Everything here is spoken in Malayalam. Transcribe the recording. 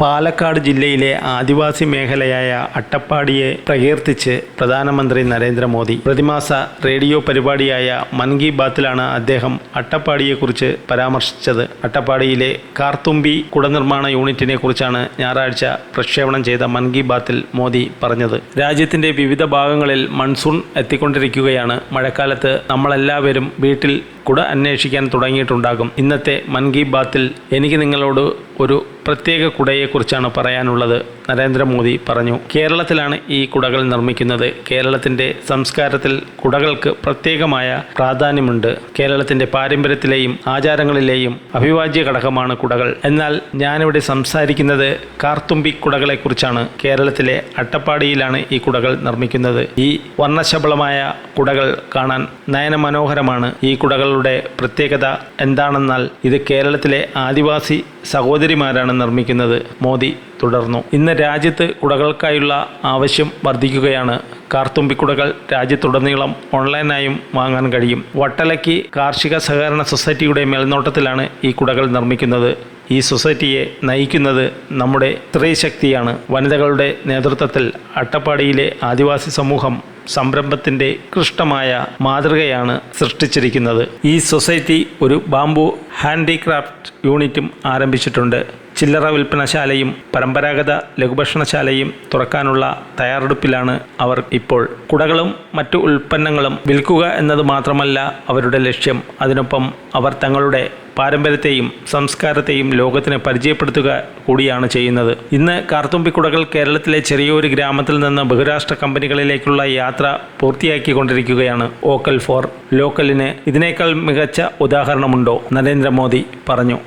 പാലക്കാട് ജില്ലയിലെ ആദിവാസി മേഖലയായ അട്ടപ്പാടിയെ പ്രകീർത്തിച്ച് പ്രധാനമന്ത്രി നരേന്ദ്രമോദി. പ്രതിമാസ റേഡിയോ പരിപാടിയായ മൻ കി ബാത്തിലാണ് അദ്ദേഹം അട്ടപ്പാടിയെക്കുറിച്ച് പരാമർശിച്ചത്. അട്ടപ്പാടിയിലെ കാർത്തുമ്പി കുടനിർമ്മാണ യൂണിറ്റിനെ കുറിച്ചാണ് ഞായറാഴ്ച പ്രക്ഷേപണം ചെയ്ത മൻ കി ബാത്തിൽ മോദി പറഞ്ഞത്. രാജ്യത്തിന്റെ വിവിധ ഭാഗങ്ങളിൽ മൺസൂൺ എത്തിക്കൊണ്ടിരിക്കുകയാണ്. മഴക്കാലത്ത് നമ്മളെല്ലാവരും വീട്ടിൽ കുട അന്വേഷിക്കാൻ തുടങ്ങിയിട്ടുണ്ടാകും. ഇന്നത്തെ മൻ കി ബാത്തിൽ എനിക്ക് നിങ്ങളോട് ഒരു പ്രത്യേക കുടയെക്കുറിച്ചാണ് പറയാനുള്ളത്, നരേന്ദ്രമോദി പറഞ്ഞു. കേരളത്തിലാണ് ഈ കുടകൾ നിർമ്മിക്കുന്നത്. കേരളത്തിൻ്റെ സംസ്കാരത്തിൽ കുടകൾക്ക് പ്രത്യേകമായ പ്രാധാന്യമുണ്ട്. കേരളത്തിൻ്റെ പാരമ്പര്യത്തിലെയും ആചാരങ്ങളിലെയും അവിഭാജ്യ ഘടകമാണ് കുടകൾ. എന്നാൽ ഞാനിവിടെ സംസാരിക്കുന്നത് കാർത്തുമ്പി കുടകളെക്കുറിച്ചാണ്. കേരളത്തിലെ അട്ടപ്പാടിയിലാണ് ഈ കുടകൾ നിർമ്മിക്കുന്നത്. ഈ വർണ്ണശബളമായ കുടകൾ കാണാൻ നയനമനോഹരമാണ്. ഈ കുടകളുടെ പ്രത്യേകത എന്താണെന്നാൽ ഇത് കേരളത്തിലെ ആദിവാസി സഹോദരിമാരാണ് നിർമ്മിക്കുന്നത്. മോദി തുടർന്നു. ഇന്ന് രാജ്യത്ത് കുടകൾക്കായുള്ള ആവശ്യം വർദ്ധിക്കുകയാണ്. കാർത്തുമ്പിക്കുടകൾ രാജ്യത്തുടനീളം ഓൺലൈനായും വാങ്ങാൻ കഴിയും. വട്ടലക്കി കാർഷിക സഹകരണ സൊസൈറ്റിയുടെ മേൽനോട്ടത്തിലാണ് ഈ കുടകൾ നിർമ്മിക്കുന്നത്. ഈ സൊസൈറ്റിയെ നയിക്കുന്നത് നമ്മുടെ സ്ത്രീശക്തിയാണ്. വനിതകളുടെ നേതൃത്വത്തിൽ അട്ടപ്പാടിയിലെ ആദിവാസി സമൂഹം സംരംഭത്തിൻ്റെ ഉത്കൃഷ്ടമായ മാതൃകയാണ് സൃഷ്ടിച്ചിരിക്കുന്നത്. ഈ സൊസൈറ്റി ഒരു ബാംബു ഹാൻഡിക്രാഫ്റ്റ് യൂണിറ്റും ആരംഭിച്ചിട്ടുണ്ട്. ചില്ലറ വിൽപ്പനശാലയും പരമ്പരാഗത ലഘുഭക്ഷണശാലയും തുറക്കാനുള്ള തയ്യാറെടുപ്പിലാണ് അവർ ഇപ്പോൾ. കുടകളും മറ്റു ഉൽപ്പന്നങ്ങളും വിൽക്കുക എന്നത് മാത്രമല്ല അവരുടെ ലക്ഷ്യം. അതിനൊപ്പം അവർ തങ്ങളുടെ പാരമ്പര്യത്തെയും സംസ്കാരത്തെയും ലോകത്തിന് പരിചയപ്പെടുത്തുക കൂടിയാണ് ചെയ്യുന്നത്. ഇന്ന് കാർത്തുമ്പിക്കുടകൾ കേരളത്തിലെ ചെറിയൊരു ഗ്രാമത്തിൽ നിന്ന് ബഹുരാഷ്ട്ര കമ്പനികളിലേക്കുള്ള യാത്ര പൂർത്തിയാക്കിക്കൊണ്ടിരിക്കുകയാണ്. വോക്കൽ ഫോർ ലോക്കലിന് ഇതിനേക്കാൾ മികച്ച ഉദാഹരണമുണ്ടോ? നരേന്ദ്രമോദി പറഞ്ഞു.